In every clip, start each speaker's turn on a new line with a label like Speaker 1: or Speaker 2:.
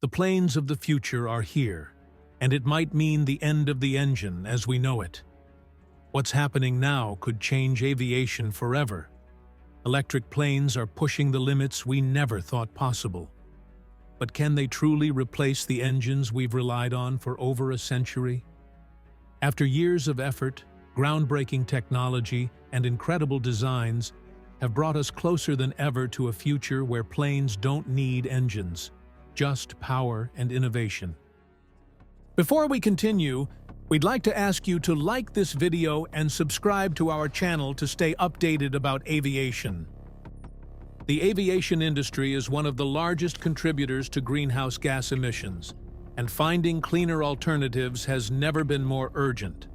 Speaker 1: The planes of the future are here, and it might mean the end of the engine as we know it. What's happening now could change aviation forever. Electric planes are pushing the limits we never thought possible. But can they truly replace the engines we've relied on for over a century? After years of effort, groundbreaking technology, and incredible designs have brought us closer than ever to a future where planes don't need engines, just power and innovation. Before we continue, we'd like to ask you to like this video and subscribe to our channel to stay updated about aviation. The aviation industry is one of the largest contributors to greenhouse gas emissions, and finding cleaner alternatives has never been more urgent.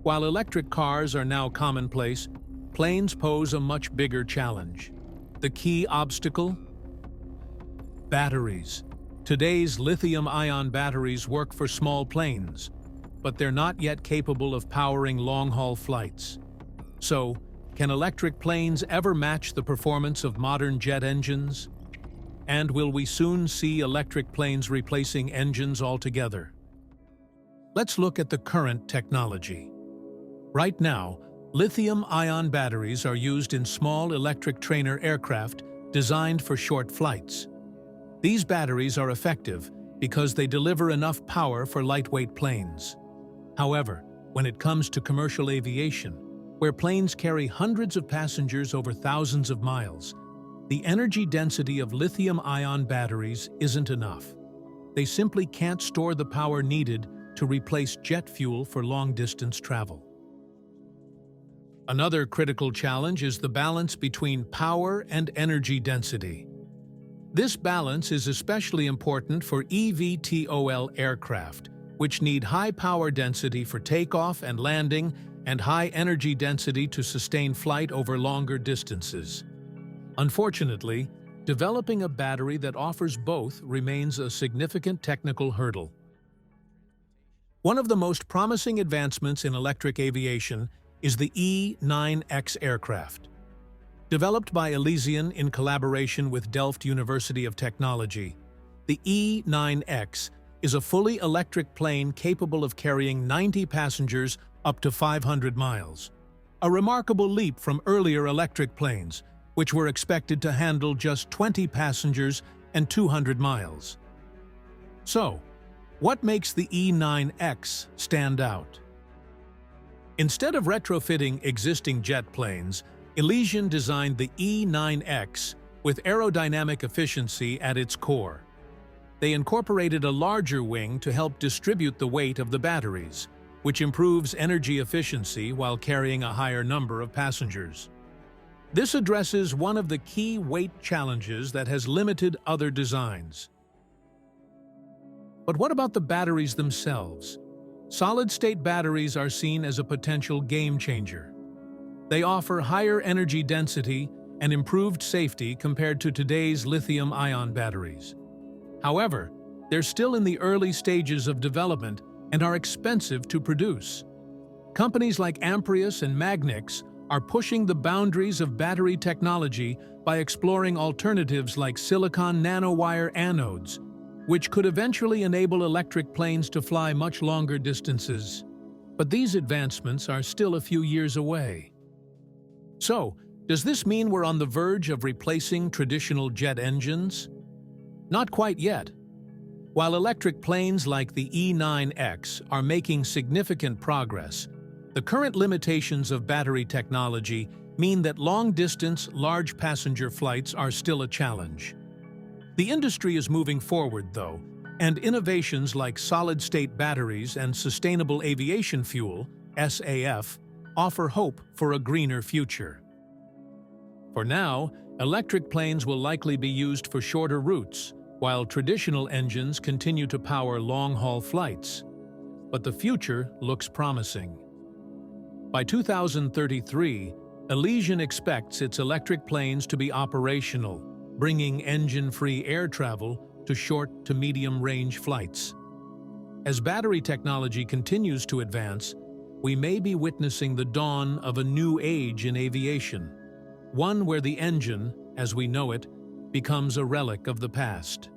Speaker 1: While electric cars are now commonplace, planes pose a much bigger challenge. The key obstacle? Batteries. Today's lithium-ion batteries work for small planes, but they're not yet capable of powering long-haul flights. So, can electric planes ever match the performance of modern jet engines? And will we soon see electric planes replacing engines altogether? Let's look at the current technology. Right now, lithium-ion batteries are used in small electric trainer aircraft designed for short flights. These batteries are effective because they deliver enough power for lightweight planes. However, when it comes to commercial aviation, where planes carry hundreds of passengers over thousands of miles, the energy density of lithium-ion batteries isn't enough. They simply can't store the power needed to replace jet fuel for long-distance travel. Another critical challenge is the balance between power and energy density. This balance is especially important for eVTOL aircraft, which need high power density for takeoff and landing and high energy density to sustain flight over longer distances. Unfortunately, developing a battery that offers both remains a significant technical hurdle. One of the most promising advancements in electric aviation is the E9X aircraft. Developed by Aviation in collaboration with Delft University of Technology, the E9X is a fully electric plane capable of carrying 90 passengers up to 500 miles. A remarkable leap from earlier electric planes, which were expected to handle just 20 passengers and 200 miles. So, what makes the E9X stand out? Instead of retrofitting existing jet planes, Aviation designed the E9X with aerodynamic efficiency at its core. They incorporated a larger wing to help distribute the weight of the batteries, which improves energy efficiency while carrying a higher number of passengers. This addresses one of the key weight challenges that has limited other designs. But what about the batteries themselves? Solid-state batteries are seen as a potential game-changer. They offer higher energy density and improved safety compared to today's lithium-ion batteries. However, they're still in the early stages of development and are expensive to produce. Companies like Amprius and Magnix are pushing the boundaries of battery technology by exploring alternatives like silicon nanowire anodes, which could eventually enable electric planes to fly much longer distances. But these advancements are still a few years away. So, does this mean we're on the verge of replacing traditional jet engines? Not quite yet. While electric planes like the E9X are making significant progress, the current limitations of battery technology mean that long-distance, large passenger flights are still a challenge. The industry is moving forward, though, and innovations like solid-state batteries and sustainable aviation fuel, SAF, offer hope for a greener future. For now, electric planes will likely be used for shorter routes, while traditional engines continue to power long-haul flights. But the future looks promising. By 2033, Aviation expects its electric planes to be operational, bringing engine-free air travel to short to medium-range flights. As battery technology continues to advance, we may be witnessing the dawn of a new age in aviation, one where the engine, as we know it, becomes a relic of the past.